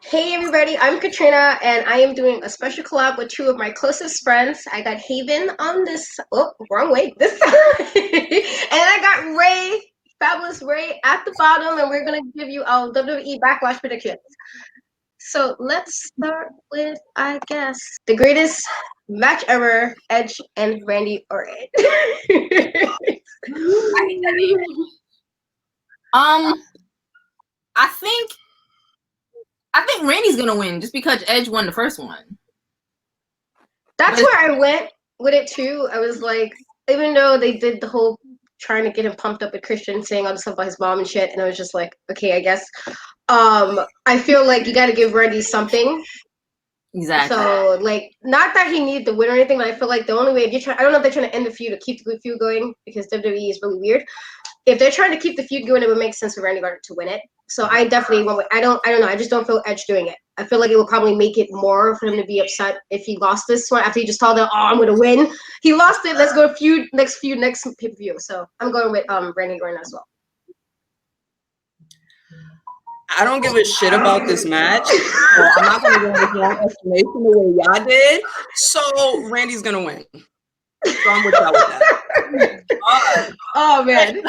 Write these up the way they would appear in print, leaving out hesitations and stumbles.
Hey everybody, I'm Katrina and I am doing a special collab with two of my closest friends. I got Haevyn on this, oh, wrong way, this side. And I got Ray, fabulous Ray at the bottom, and we're gonna give you our WWE Backlash predictions. So let's start with, I guess, the greatest match ever, Edge and Randy Orton. I think Randy's gonna win just because Edge won the first one. That's where I went with it too. I was like, even though they did the whole trying to get him pumped up with Christian saying all the stuff about his mom and shit, and I was just like, okay, I guess. I feel like you got to give Randy something. Exactly. So, like, not that he needed to win or anything, but I feel like the only way if you're trying, I don't know if they're trying to end the feud or keep the feud going because WWE is really weird. If they're trying to keep the feud going, it would make sense for Randy Orton to win it. So I definitely went with, I don't know. I just don't feel Edge doing it. I feel like it will probably make it more for him to be upset if he lost this one after he just told them, "Oh, I'm gonna win." He lost it. Let's go next pay per view. So I'm going with Randy Orton as well. I don't give a shit about this match. So I'm not gonna go with your estimation the way y'all did. So Randy's gonna win. So I'm with y'all with that. Oh man.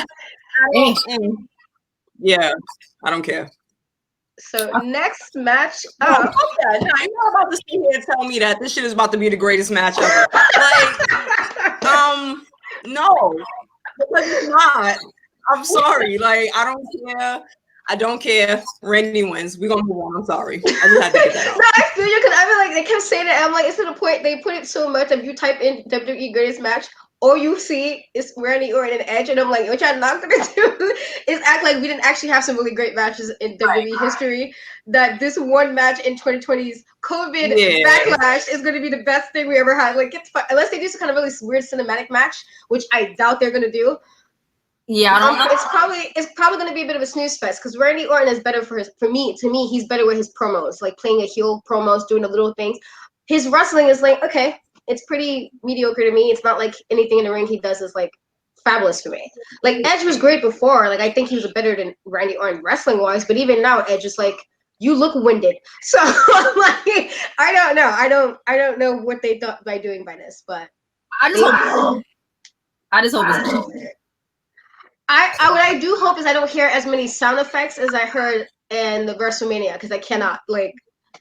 Yeah, I don't care. So next match up. Okay, now you're not about to sit here and tell me that this shit is about to be the greatest match ever. Like, no, because it's not. I'm sorry. Like, I don't care. I don't care. Randy wins. We're gonna move on. I'm sorry. I just had to get that out. No, I feel you because I feel like they kept saying it. I'm like, it's to the point they put it so much. If you type in WWE greatest match, all you see is Randy Orton and Edge, and I'm like, what y'all not gonna do is act like we didn't actually have some really great matches in WWE history. That this one match in 2020's COVID Backlash is gonna be the best thing we ever had. Like, unless they do some kind of really weird cinematic match, which I doubt they're gonna do. Yeah, I don't know. It's probably gonna be a bit of a snooze fest because Randy Orton is better to me, he's better with his promos, like playing a heel promos, doing the little things. His wrestling is like, okay, it's pretty mediocre to me. It's not like anything in the ring he does is like fabulous for me. Like Edge was great before. Like I think he was better than Randy Orton wrestling wise, but even now Edge is like, you look winded. So like I don't know. I don't know what they thought by doing by this, but I just hope it's what I do hope is I don't hear as many sound effects as I heard in the WrestleMania because I cannot like.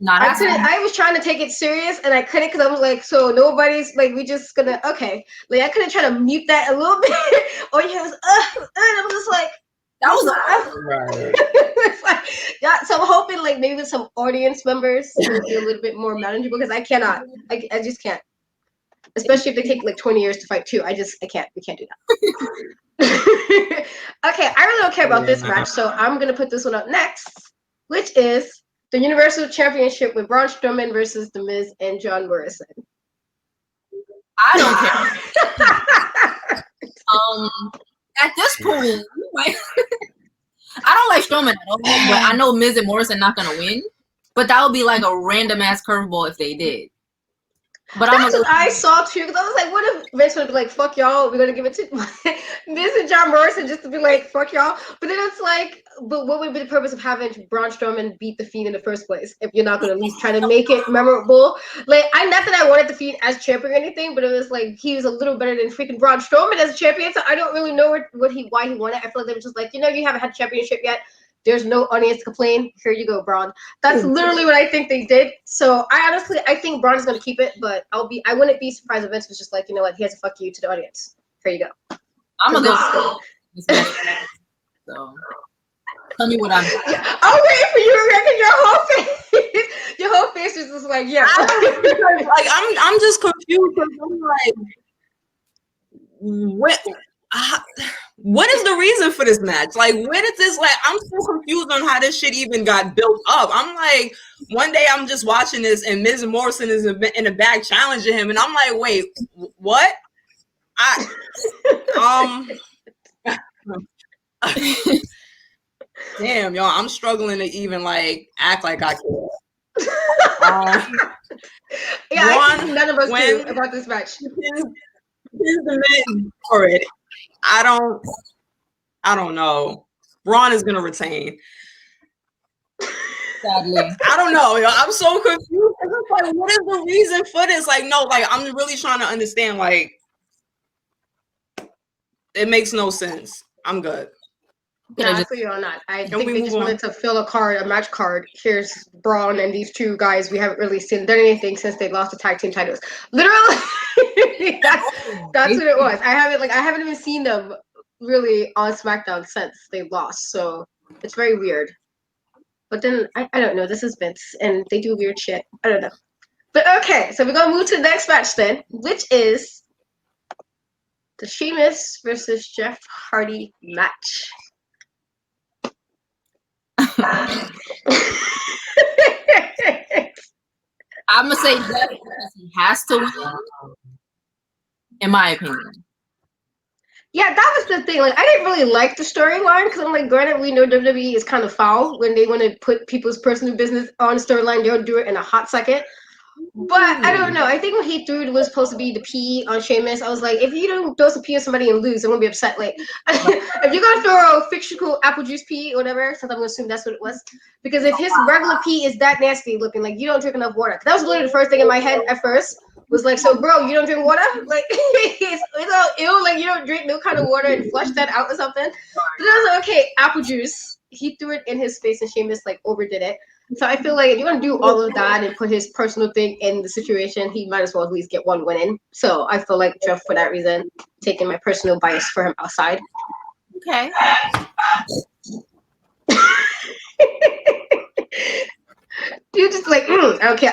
I was trying to take it serious and I couldn't because I was like, so nobody's like, we just gonna like I couldn't try to mute that a little bit. Or he was and I was just like, that was right. It's like, yeah, so I'm hoping like maybe with some audience members it'll be a little bit more manageable because I cannot. I just can't. Especially if they take like 20 years to fight too. I can't. We can't do that. Okay, I really don't care about this match, so I'm gonna put this one up next, which is the Universal Championship with Braun Strowman versus The Miz and John Morrison. I don't care. At this point, I don't like Strowman at all, but I know Miz and Morrison not gonna win. But that would be like a random ass curveball if they did. But that's what I saw too, because I was like, what if Vince would be like, fuck y'all, we're gonna give it to Miz and John Morrison just to be like, fuck y'all. But then it's like, but what would be the purpose of having Braun Strowman beat the Fiend in the first place if you're not gonna at least try to make it memorable? Like, not that I wanted the Fiend as champion or anything, but it was like he was a little better than freaking Braun Strowman as a champion. So I don't really know why he won it. I feel like they were just like, you haven't had a championship yet. There's no audience to complain. Here you go, Braun. That's literally what I think they did. So I think Braun is gonna keep it, but I wouldn't be surprised if Vince was just like, you know what, he has a fuck you to the audience. Here you go. I'm gonna go. So tell me what I'm. I'll wait for you to reckon your whole face is just like, yeah. Like I'm just confused because I'm like, what is the reason for this match? Like, where did this, like, I'm so confused on how this shit even got built up. I'm like, one day I'm just watching this and Miz Morrison is in the back challenging him, and I'm like, wait, what? Damn, y'all, I'm struggling to even like act like I care. I think none of us knew about this match. For it. I don't know. Braun is gonna retain. Sadly. I don't know. I'm so confused. It's like, what is the reason for this? Like, no, like I'm really trying to understand. Like, it makes no sense. I'm good. Yeah, I feel you on that. I think they just wanted to fill a match card. Here's Braun and these two guys. We haven't really done anything since they lost the tag team titles. Literally, that's what it was. I haven't even seen them really on SmackDown since they lost. So it's very weird. But then I don't know. This is Vince, and they do weird shit. I don't know. But okay, so we're gonna move to the next match then, which is the Sheamus versus Jeff Hardy match. I'm gonna say Jeff because he has to win, in my opinion. Yeah, that was the thing. Like, I didn't really like the storyline because I'm like, granted, we know WWE is kind of foul when they want to put people's personal business on storyline. They'll do it in a hot second. But I don't know. I think when he threw it was supposed to be the P on Sheamus. I was like, if you don't throw some P on somebody and lose, I'm gonna be upset. Like, if you're gonna throw a fictional apple juice P or whatever, since I'm gonna assume that's what it was. Because if his regular P is that nasty looking, like you don't drink enough water. That was literally the first thing in my head at first. Was like, so bro, you don't drink water? Like, it's all ill. Like, you don't drink no kind of water and flush that out or something. But I was like, okay, apple juice. He threw it in his face and Sheamus like overdid it. So I feel like if you're gonna do all of that and put his personal thing in the situation, he might as well at least get one win in. So I feel like Jeff, for that reason, taking my personal bias for him outside. Okay. You're just like, okay.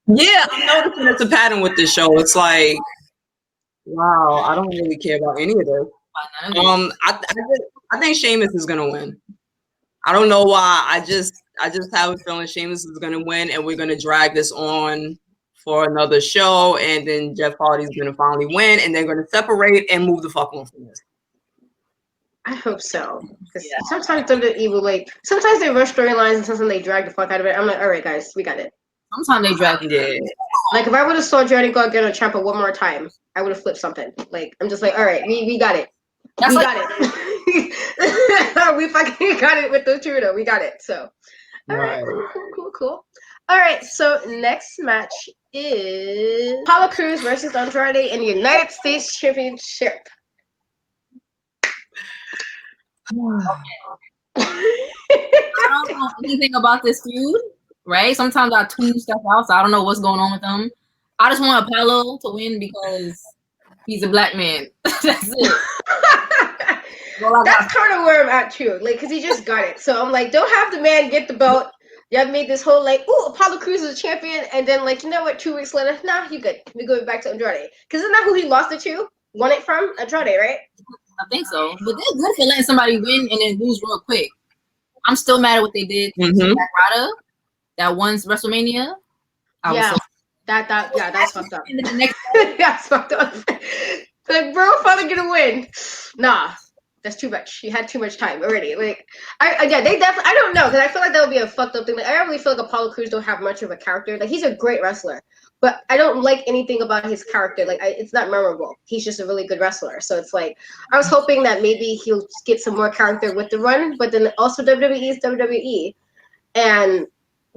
Yeah, I'm noticing it's a pattern with this show. It's like, wow, I don't really care about any of this. I think Sheamus is gonna win. I don't know why. I just have a feeling Sheamus is gonna win, and we're gonna drag this on for another show, and then Jeff Hardy's gonna finally win, and they're gonna separate and move the fuck on from this. I hope so. Because sometimes WWE will sometimes they rush storylines and sometimes they drag the fuck out of it. I'm like, all right, guys, we got it. Sometimes they drag it. Yeah. Like, if I would have saw Johnny Gargano Ciampa one more time, I would have flipped something. Like, I'm just like, all right, we got it. That's we got it. We fucking got it with the Trudeau. We got it. So, all right, cool. All right, so next match is Apollo Crews versus Andrade in the United States Championship. I don't know anything about this feud, right? Sometimes I tune stuff out, so I don't know what's going on with them. I just want Apollo to win because he's a black man. That's it. That's kind of where I'm at too, like, because he just got it. So I'm like, don't have the man get the belt. You have made this whole like, oh, Apollo Crews is a champion, and then like, you know what? 2 weeks later, nah, you good. We go back to Andrade, because isn't that who he lost it to? Won it from Andrade, right? I think so, but they're good for letting somebody win and then lose real quick. I'm still mad at what they did to Zack Ryder, that one WrestleMania. That's fucked up. That's fucked up. Like, bro, finally gonna win. Nah, that's too much. You had too much time already. Like, they definitely. I don't know, because I feel like that would be a fucked up thing. Like, I don't really feel like Apollo Crews don't have much of a character. Like, he's a great wrestler, but I don't like anything about his character. Like, it's not memorable. He's just a really good wrestler. So it's like, I was hoping that maybe he'll get some more character with the run, but then also WWE is WWE, and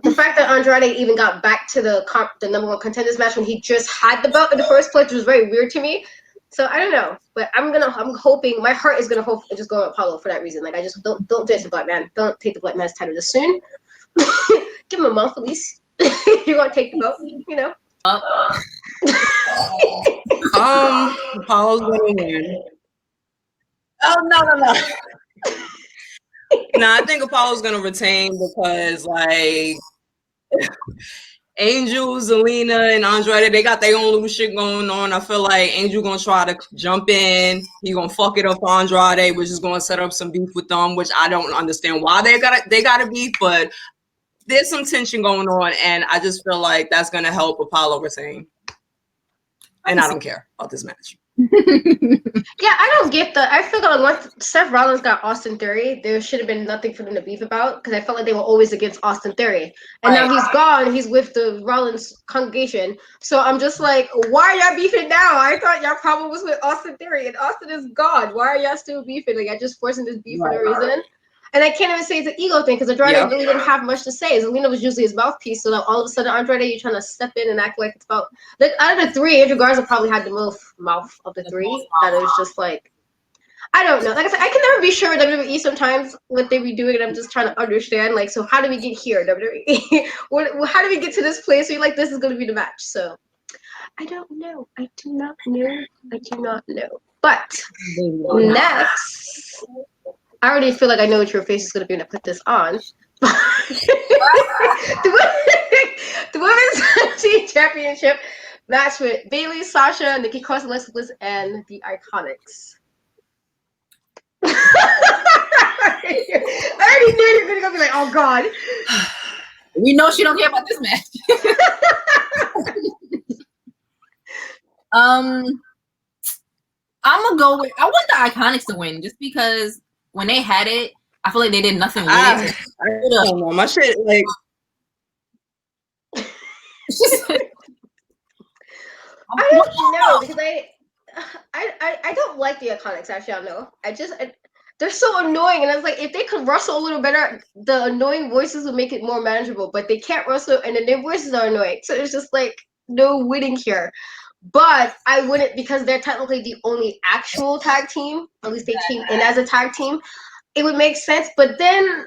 the fact that Andrade even got back to the number one contenders match when he just had the belt in the first place was very weird to me. So I don't know, but I'm hoping, my heart is gonna hope and just go with Apollo for that reason. Like, I just don't ditch the black man. Don't take the black man's title this soon. Give him a month at least. You want to take the belt, you know? Apollo's gonna win. Oh no. No, I think Apollo's gonna retain because like Angel, Zelina, and Andrade, they got their own little shit going on. I feel like Angel gonna try to jump in. He gonna fuck it up for Andrade, which is gonna set up some beef with them, which I don't understand why they gotta beef, but there's some tension going on, and I just feel like that's gonna help Apollo retain. And I don't care about this match. Yeah, I don't get the. I feel that once Seth Rollins got Austin Theory, there should have been nothing for them to beef about because I felt like they were always against Austin Theory, and now he's gone. He's with the Rollins congregation, so I'm just like, why are y'all beefing now? I thought y'all problem was with Austin Theory, and Austin is gone. Why are y'all still beefing? Like, I just forcing this beef for no reason. And I can't even say it's an ego thing because Andrade really didn't have much to say. Zelina was usually his mouthpiece, so now all of a sudden, Andrade, you're trying to step in and act like it's about. Like, out of the three, Andrew Garza probably had the most mouth of the three. That it was just like, I don't know. Like I said, I can never be sure with WWE sometimes what they be doing, and I'm just trying to understand. Like, so how do we get here, WWE? How do we get to this place where you're like, this is going to be the match? So, I don't know. I do not know. I do not know. But next. I already feel like I know what your face is going to be when I put this on. the Women's Team Championship match with Bayley, Sasha, Nikki Cross, Alexa Bliss, and the Iconics. I already knew you were going to be like, oh, God. We know she don't care about this match. I'm going to go with... I want the Iconics to win just because... When they had it, I feel like they did nothing with it. I don't know. My shit, like... I don't know, because I don't like the Iconics, actually, I don't know. They're so annoying, and I was like, if they could wrestle a little better, the annoying voices would make it more manageable, but they can't wrestle, and then their voices are annoying, so it's just like, no winning here. But I wouldn't, because they're technically the only actual tag team. At least they came in as a tag team. It would make sense. But then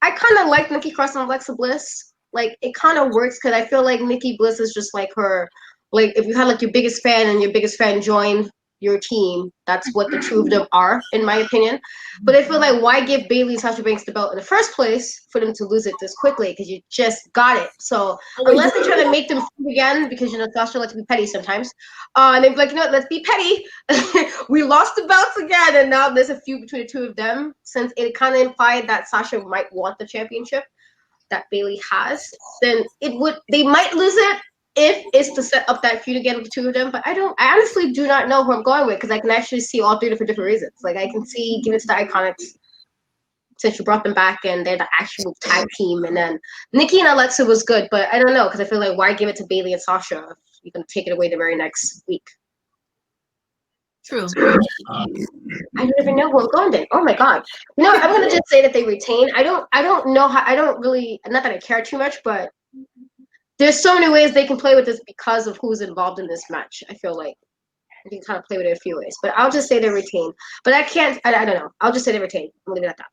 I kind of like Nikki Cross and Alexa Bliss. Like, it kind of works because I feel like Nikki Bliss is just like her. Like, if you had like your biggest fan and your biggest fan join your team, that's what the two of them are, in my opinion. But I feel like, why give Bayley and Sasha Banks the belt in the first place for them to lose it this quickly? Because you just got it. So unless they try to make them feud again, because, you know, Sasha likes to be petty sometimes, and they'd be like, you know what, let's be petty. We lost the belts again, and now there's a feud between the two of them, since it kind of implied that Sasha might want the championship that Bayley has, then they might lose it, if it's to set up that feud again with the two of them. But I honestly do not know who I'm going with, because I can actually see all three for different reasons. Like, I can see giving it to the Iconics since you brought them back and they're the actual tag team. And then Nikki and Alexa was good, but I don't know, because I feel like, why give it to Bayley and Sasha if you're going to take it away the very next week? True. I don't even know who I'm going then. Oh my God. You know, I'm going to just say that they retain. I don't know how, I don't really, not that I care too much, but there's so many ways they can play with this because of who's involved in this match. I feel like you can kind of play with it a few ways, but I'll just say they retain. But I don't know. I'll just say they retain. I'm leaving it at that.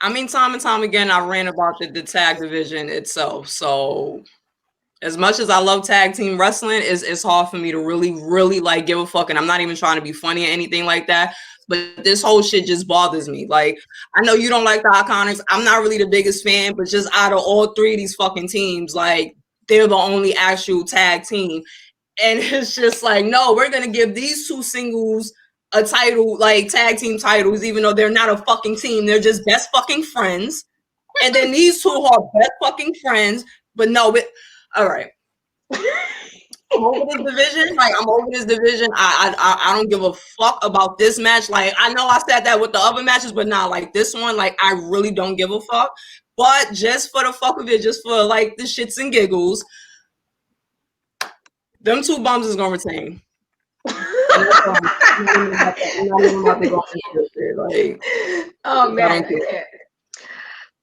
I mean, time and time again, I ran about the tag division itself. So as much as I love tag team wrestling, it's hard for me to really like give a fuck. And I'm not even trying to be funny or anything like that. But this whole shit just bothers me. Like, I know you don't like the Iconics. I'm not really the biggest fan, but just out of all three of these fucking teams, like, they're the only actual tag team. And it's just like, no, we're going to give these two singles a title, like tag team titles, even though they're not a fucking team. They're just best fucking friends. And then these two are best fucking friends. But no, all right. I'm over this division. Like, I'm over this division. I don't give a fuck about this match. Like, I know I said that with the other matches, but not like this one. Like, I really don't give a fuck. But just for the fuck of it, just for like the shits and giggles, them two bums is gonna retain. Oh man,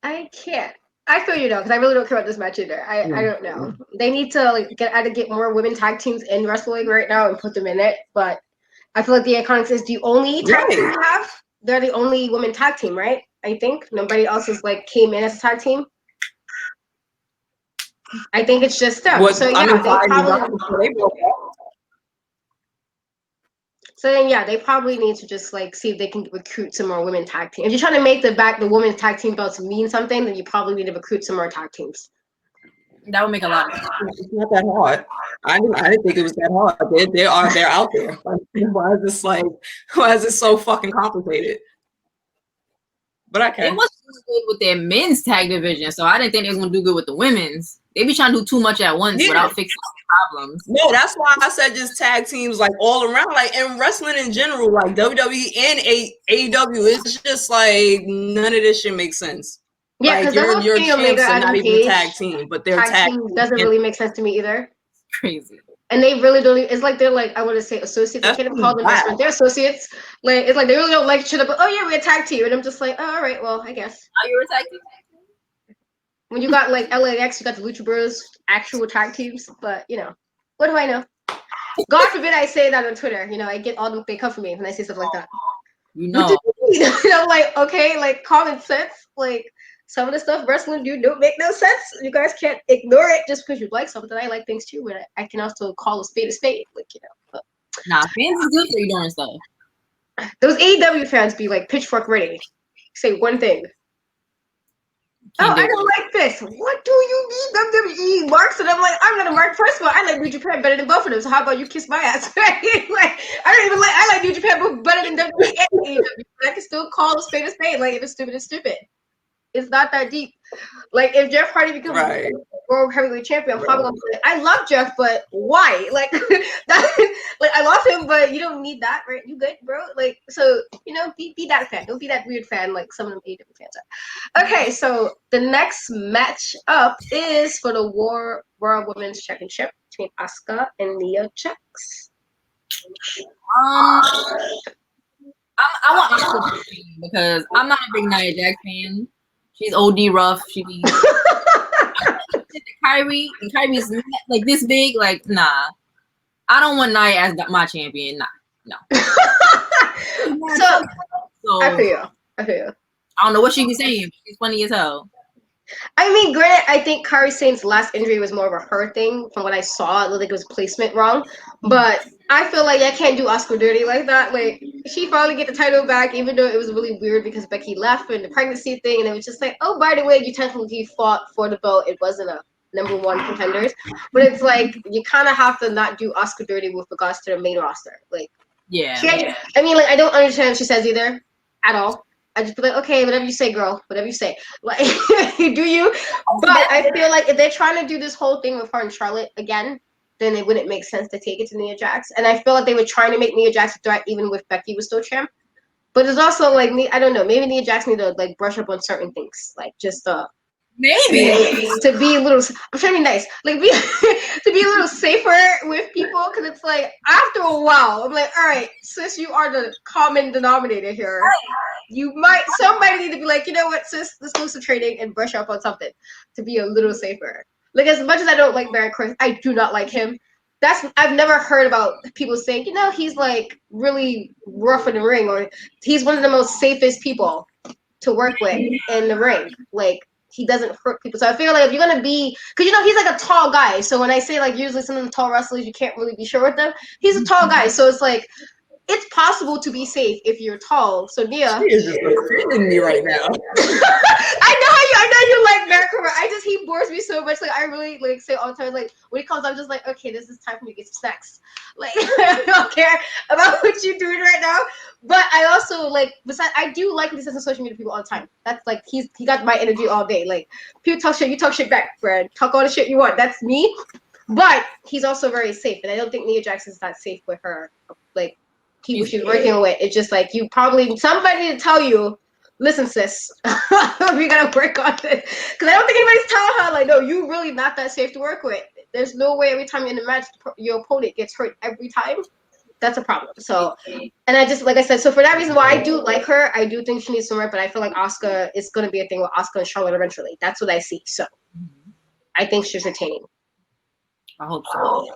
I can't. I feel you know, because I really don't care about this match either. I don't know. They need to like get more women tag teams in wrestling right now and put them in it. But I feel like the Iconics is the only tag team we have. They're the only women tag team, right? I think nobody else has like came in as a tag team. I think it's just them. So yeah, they probably need to just like see if they can recruit some more women tag teams. If you're trying to make the women's tag team belts mean something, then you probably need to recruit some more tag teams. That would make a lot of sense. It's not that hard. I didn't think it was that hard. They're out there. Why is this so fucking complicated? But okay. It was good with their men's tag division, so I didn't think they was gonna do good with the women's. They be trying to do too much at once without fixing problems. No, that's why I said just tag teams like all around, like in wrestling in general, like WWE and AEW. It's just like none of this shit makes sense. Yeah, like your champs are not even a tag team, but they're tag team doesn't really make sense to me either. Crazy. And they really don't. It's like they're like, I want to say associates. I can't even call them best They're associates. Like it's like they really don't like each other. But oh yeah, we're a tag team, and I'm just like, oh, all right, well, I guess. Are you a tag team? When you got like LAX, you got the Lucha Bros, actual tag teams. But you know, what do I know? God forbid I say that on Twitter. You know, I get all them. They come for me when I say stuff like that. You know, I'm like, okay, like common sense. Like some of the stuff wrestling do don't make no sense. You guys can't ignore it just because you like something. I like things too, but I can also call a spade, like, you know. But. Nah, fans is good for you doing stuff. Those AEW fans be like pitchfork ready. Say one thing. I don't like this. What do you need WWE marks? And I'm like, I'm gonna mark first of all. I like New Japan better than both of them. So how about you kiss my ass? Like, I like New Japan better than WWE and AEW. But I can still call a spade a spade. Like if it's stupid, it's stupid. It's not that deep. Like if Jeff Hardy becomes World Heavyweight Champion, I'm probably gonna be like, I love Jeff, but why? Like that, like I love him, but you don't need that, right? You good, bro? Like so, you know, be that fan. Don't be that weird fan like some of them AEW fans are. Okay, so the next match up is for the World Women's Championship between Asuka and Nia Jax. I want Asuka because I'm not a big Nia Jax fan. She's OD rough. She be Kyrie, and Kyrie's like this big. Like, nah. I don't want Nia as my champion. Nah, no. So I feel you. I don't know what she be saying. But she's funny as hell. I mean, granted, I think Kairi Sane's last injury was more of a her thing. From what I saw, it looked like it was placement wrong. But I feel like I can't do Asuka dirty like that. Like, she finally get the title back, even though it was really weird because Becky left and the pregnancy thing. And it was just like, oh, by the way, you technically fought for the belt. It wasn't a #1 contenders. But it's like, you kind of have to not do Asuka dirty with regards to the main roster. Like, yeah. I mean, like, I don't understand what she says either at all. I just be like, okay, whatever you say, girl, whatever you say. Like, do you? But I feel like if they're trying to do this whole thing with her and Charlotte again, then it wouldn't make sense to take it to Nia Jax. And I feel like they were trying to make Nia Jax a threat even with Becky was still champ. But it's also like, I don't know, maybe Nia Jax need to like brush up on certain things, like just maybe to be a little. I'm trying to be nice, like to be a little safer with people, because it's like after a while, I'm like, all right, sis, you are the common denominator here. Somebody need to be like, you know what, sis, let's do some training and brush up on something to be a little safer. Like, as much as I don't like Baron Corbin, I do not like him. I've never heard about people saying, you know, he's like really rough in the ring, or he's one of the most safest people to work with in the ring. Like, he doesn't hurt people. So I feel like if you're gonna be, because you know he's like a tall guy. So when I say like usually some of the tall wrestlers you can't really be sure with them, he's a tall guy. So it's like it's possible to be safe if you're tall. So Nia, she is just offending me right now. I know you like Baron Corbin. He bores me so much. Like I really like say all the time. Like when he comes, I'm just like, okay, this is time for me to get some snacks. Like I don't care about what you're doing right now. But I also like. Besides, I do like when he says on social media people all the time. That's like he got my energy all day. Like people talk shit, you talk shit back, Brad. Talk all the shit you want. That's me. But he's also very safe, and I don't think Nia Jax is that safe with her. Like people she's working with. It's just like you probably somebody to tell you. Listen, sis, we gotta work on this. Because I don't think anybody's telling her, like, no, you really not that safe to work with. There's no way every time you're in the match, your opponent gets hurt every time. That's a problem. So, and I just, like I said, so for that reason why I do like her, I do think she needs some work, but I feel like Asuka is going to be a thing with Asuka and Charlotte eventually. That's what I see. So, I think she's retaining. I hope so.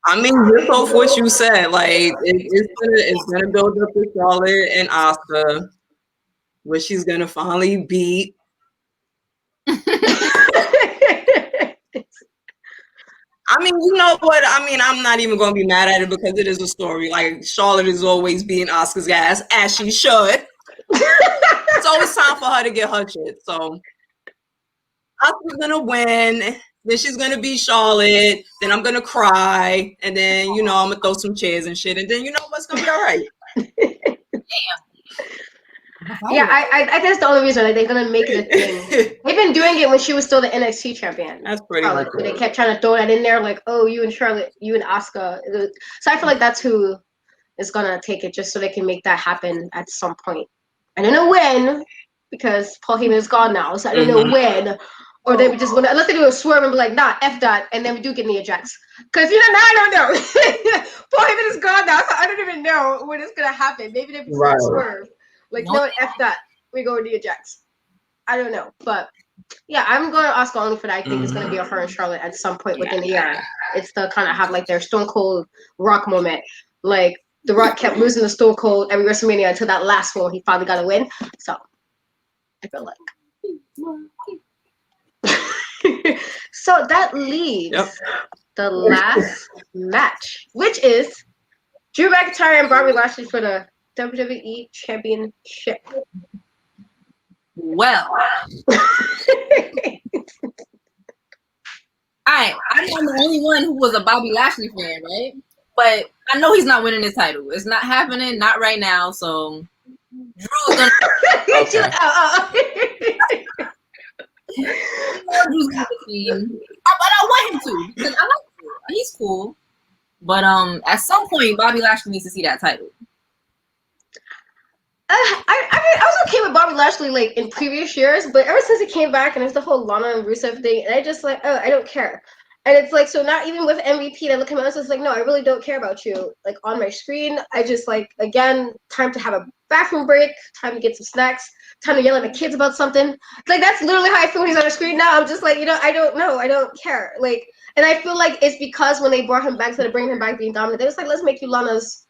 I mean, just off what you said, like it's gonna build up to Charlotte and Asuka, where she's gonna finally beat. I mean, you know what? I mean, I'm not even gonna be mad at it because it is a story. Like Charlotte is always being Asuka's ass, as she should. It's always time for her to get her shit. So Asuka's gonna win. Then she's gonna be Charlotte. Then I'm gonna cry, and then I'm gonna throw some chairs and shit, and then what's gonna be all right. Damn. Yeah, I think that's the only reason. Like, they're gonna make it a thing. They've been doing it when she was still the NXT champion. That's pretty much. They kept trying to throw that in there, like, oh, you and Charlotte, you and Asuka. So I feel like that's who is gonna take it, just so they can make that happen at some point. I don't know when, because Paul Heyman is gone now, so I don't know when. Or they would just want to, unless they do a swerve and be like, nah, F that, and then we do get Nia Jax. Because, now I don't know. Paul Heyman is gone now, so I don't even know when it's going to happen. Maybe they would swerve. Like, no, F that. We go with Nia Jax. I don't know. But, yeah, I'm going to Asuka only for that. I think it's going to be a her and Charlotte at some point within the year. It's to kind of have, like, their Stone Cold Rock moment. Like, The Rock kept losing the Stone Cold every WrestleMania until that last one he finally got a win. So, I feel like. So that leaves the last match, which is Drew McIntyre and Bobby Lashley for the WWE Championship. Well, I'm the only one who was a Bobby Lashley fan, right? But I know he's not winning this title. It's not happening, not right now. So Drew is gonna. But I want him to, because I like Drew. He's cool. But at some point, Bobby Lashley needs to see that title. I was okay with Bobby Lashley like in previous years, but ever since he came back and there's the whole Lana and Rusev thing, and I just like, I don't care. And it's like, so not even with MVP, I look at him and it's just like, no, I really don't care about you. Like on my screen, I just like, again, time to have a bathroom break, time to get some snacks, time to yell at my kids about something. Like that's literally how I feel when he's on the screen now. I'm just like, I don't know, I don't care. Like, and I feel like it's because when they brought him back, instead of bringing him back being dominant, they was like, let's make you Lana's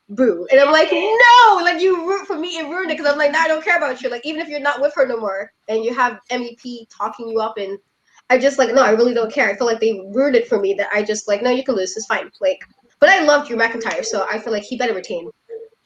boo. And I'm like, no, like you root for me and ruined it, because I'm like, no, I don't care about you. Like even if you're not with her no more and you have MVP talking you up, and I just like, no, I really don't care. I feel like they ruined it for me, that I just like, no, you can lose, it's fine. Like, but I love Drew McIntyre, so I feel like he better retain.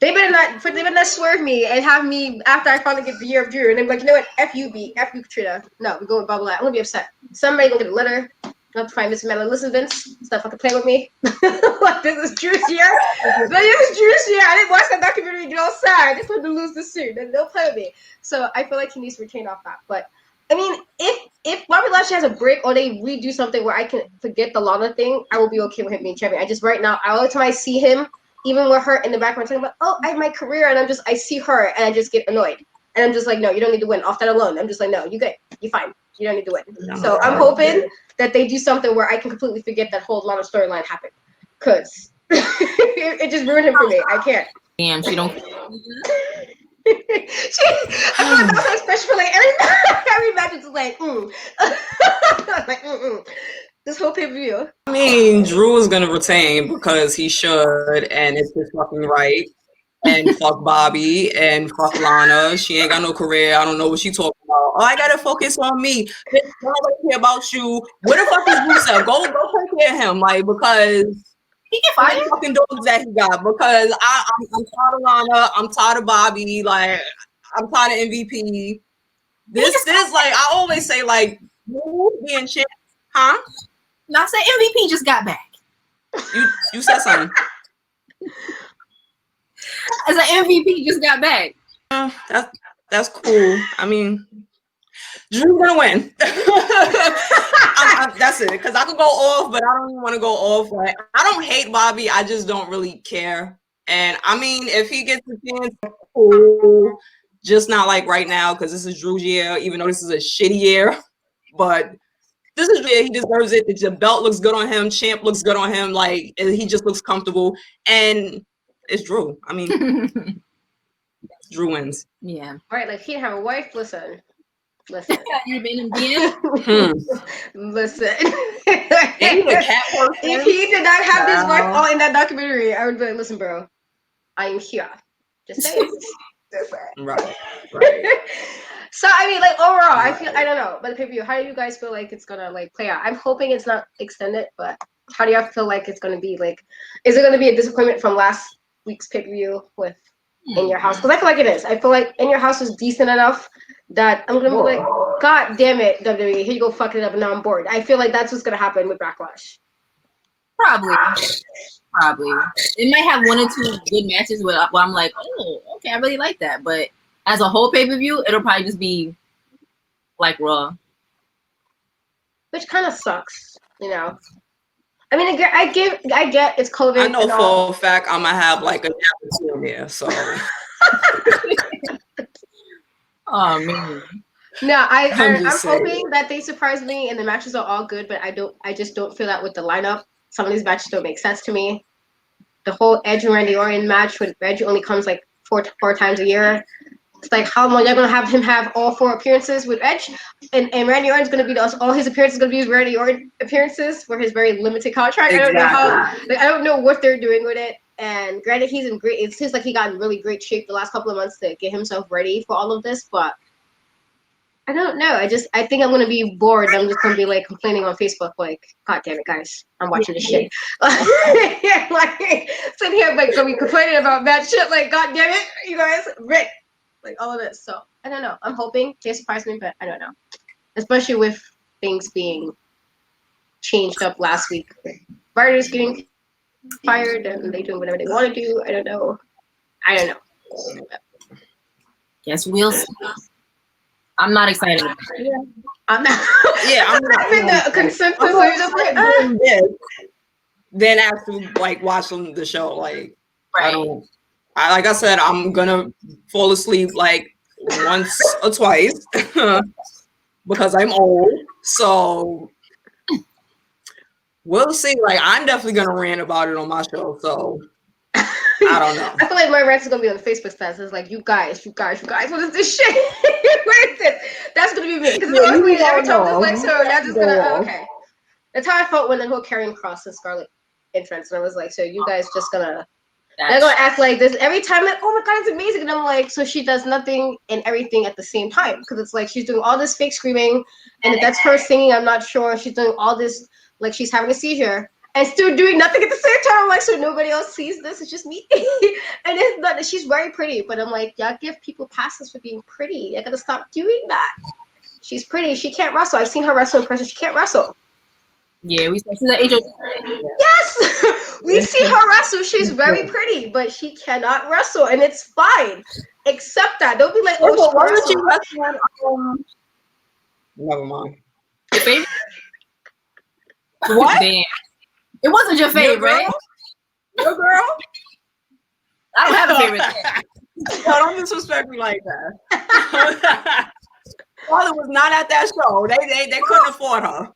They better not swerve me and have me after I finally get the year of Drew, and they're like, you know what, F you Katrina. No, we're going with Bubble. I'm gonna be upset. Somebody gonna get a letter. Not to find Miss Madeline. Listen, Vince, stop fucking playing with me. Like, this is Drew's year. This is Drew's year. I didn't watch that documentary and get all sad. I just wanted to lose the suit. And they'll play with me. So I feel like he needs to retain off that. But I mean, if Bobby Lashley has a break or they redo something where I can forget the Lana thing, I will be okay with him being champion. I just right now, all the time I see him, even with her in the background talking about, oh, I have my career, and I see her and I just get annoyed. And I'm just like, no, you don't need to win. Off that alone. I'm just like, no, you good. You're fine. You don't need to win. So I'm hoping that they do something where I can completely forget that whole Lana storyline happened. Because it just ruined him for me. I can't. Damn, she don't. I feel like that's her expression for like every match is like, like, this whole pay-per-view. I mean, Drew is gonna retain because he should, and it's just fucking right. And fuck Bobby and fuck Lana. She ain't got no career. I don't know what she talking about. Oh, I gotta focus on me. Bitch, nobody care about you. Where the fuck is Rusev? Go take care of him, like, because he can find the fucking dogs that he got. Because I'm tired of Lana. I'm tired of Bobby. Like, I'm tired of MVP. This like I always say, like, being champ, huh? No, I said MVP just got back. You said something. As an MVP just got back. That's cool. I mean, Drew's gonna win. That's it. Because I could go off, but I don't even want to go off. Like, I don't hate Bobby. I just don't really care. And I mean, if he gets the chance, cool. Just not like right now, because this is Drew's year. Even though this is a shitty year, but this is year he deserves it. The belt looks good on him. Champ looks good on him. Like he just looks comfortable. And it's Drew. I mean, Drew wins. Yeah. Right, like he didn't have a wife. Listen. You been in DM? Listen. If he did not have his wife all in that documentary, I would be like, listen, bro, I am here. Just saying. Right. So I mean, like overall, I don't know, but the pay-per-view, how do you guys feel like it's gonna like play out? I'm hoping it's not extended, but how do y'all feel like it's gonna be? Like, is it gonna be a disappointment from last week's pay-per-view with In Your House? Because I feel like it is. I feel like In Your House is decent enough that I'm gonna be like, God damn it, WWE, here you go fucking it up, and now I'm bored. I feel like that's what's gonna happen with Backlash. Probably. It might have one or two good matches where I'm like, oh, okay, I really like that, but as a whole pay-per-view, it'll probably just be like Raw. Which kind of sucks, you know. I mean, I get it's COVID. I know for a fact I'm gonna have like a nap in there, so. Oh man. No, I'm hoping that they surprise me and the matches are all good, but I just don't feel that with the lineup. Some of these matches don't make sense to me. The whole Edge and Randy Orton match with Edge only comes like four times a year. It's like, how long you're gonna have him have all 4 appearances with Edge, and Randy Orton's gonna be all his appearances gonna be his Randy Orton appearances for his very limited contract. Exactly. I don't know what they're doing with it. And granted, he's in great. It seems like he got in really great shape the last couple of months to get himself ready for all of this, but I don't know. I think I'm gonna be bored. I'm just gonna be like complaining on Facebook, like, God damn it, guys, I'm watching this shit. Yeah, like sitting here like gonna be complaining about bad shit, like, God damn it, you guys, Rick. Like all of this. So I don't know. I'm hoping they surprise me, but I don't know. Especially with things being changed up last week. Writers getting fired and they doing whatever they want to do. I don't know. Yes, we'll see. I'm not excited. Yeah. I'm not. Yeah, I'm not in the consensus. I'm just like, then after like watching the show, like right. Like I said, I'm gonna fall asleep like once or twice because I'm old. So we'll see. Like I'm definitely gonna rant about it on my show. So I don't know. I feel like my rant is gonna be on the Facebook stats. It's like, you guys, what is this shit? What is this? That's gonna be me. Because every time it's like, so that's just gonna okay. That's how I felt when the whole Karrion Kross and Scarlett entrance, and I was like, so you guys just gonna. They're gonna act like this every time, like, oh my god, it's amazing, and I'm like, so she does nothing and everything at the same time, because it's like she's doing all this fake screaming, and if that's her singing, I'm not sure. She's doing all this like she's having a seizure and still doing nothing at the same time. I'm like, so nobody else sees this? It's just me. And it's not that she's very pretty, but I'm like, y'all give people passes for being pretty. I gotta stop doing that. She's pretty. She can't wrestle. I've seen her wrestle in person. She can't wrestle. Yeah, we she's an HOT. Yes, we see her wrestle. She's very pretty, but she cannot wrestle, and it's fine. Accept that. Don't be like, oh, why did you wrestle? Never mind. Your favorite? What? Damn. It wasn't your favorite, right? Your girl? I don't have a favorite. No, don't disrespect me like that. Father was not at that show. They couldn't afford her.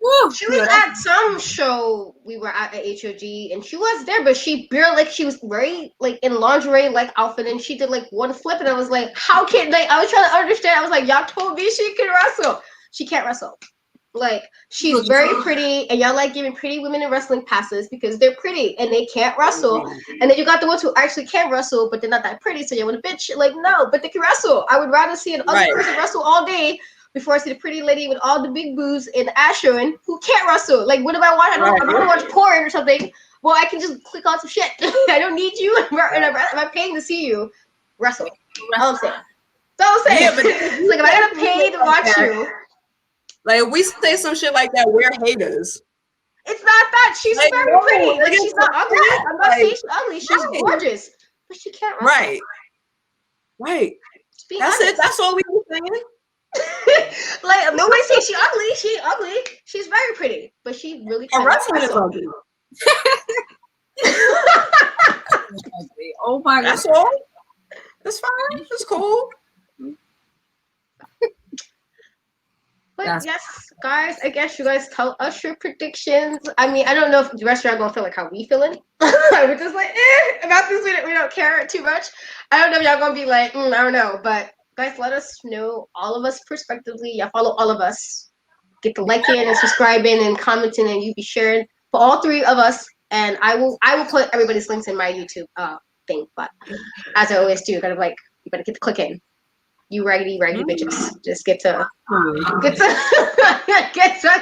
Woo, she was at some show we were at HOG, and she was there, but she barely, like, she was very like in lingerie like outfit, and she did like one flip, and I was like, how can they? I was trying to understand. I was like, y'all told me she can wrestle. She can't wrestle. Like, she's very pretty, and y'all like giving pretty women in wrestling passes because they're pretty and they can't wrestle. And then you got the ones who actually can wrestle, but they're not that pretty, so you want to bitch. Like, no, but they can wrestle. I would rather see an ugly person wrestle all day before I see the pretty lady with all the big boobs and ass showing who can't wrestle. Like, what do I want? I don't want to watch porn or something. Well, I can just click on some shit. I don't need you, and I'm paying to see you wrestle. All I'm saying. That's all I'm saying. Yeah, but it's like, if I gotta pay to watch you. Like, if we say some shit like that, we're haters. It's not that. She's like, very pretty. Like, she's not ugly. I'm not saying she's ugly. She's gorgeous. But she can't wrestle. Right. That's it. That's all we were saying. Like, nobody saying she's ugly. She ain't ugly. She's very pretty. But she really can't wrestle. Is ugly. Oh my god. That's all. That's fine. That's cool. But yes, guys, I guess you guys tell us your predictions. I mean, I don't know if the rest of y'all gonna feel like how we feeling. We're just like, about this, we don't care too much. I don't know if y'all gonna be like, I don't know. But guys, let us know, all of us prospectively. Y'all follow all of us. Get the liking and subscribing and commenting, and you be sharing for all 3 of us. And I will put everybody's links in my YouTube thing. But as I always do, kind of like, you better get the click in. You raggedy bitches. Just get to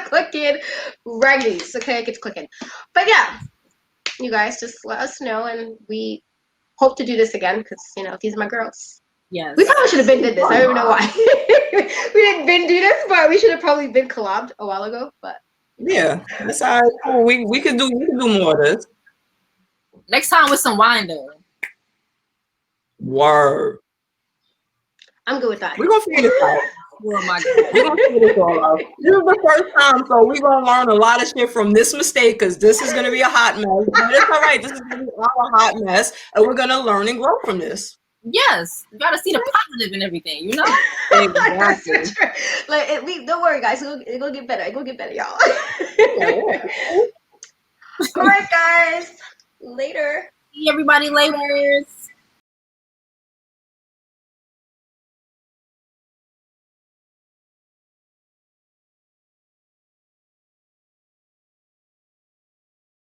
clicking raggies. Okay, get to clicking. But yeah, you guys just let us know, and we hope to do this again because these are my girls. Yes. We probably should have been did this. I don't even know why. We didn't been do this, but we should have probably been collabed a while ago. But yeah, that's all right. We can do more of this. Next time with some wine though. Word. I'm good with that. We're gonna figure this out. Oh my god. We're gonna figure this all out. This is the first time, so we're gonna learn a lot of shit from this mistake because this is gonna be a hot mess. But it's all right. This is gonna be our hot mess, and we're gonna learn and grow from this. Yes, you gotta see the positive in everything, you know. Exactly. Like, don't worry, guys. It's gonna get better. It's gonna get better, y'all. All right, guys. Later. See everybody later.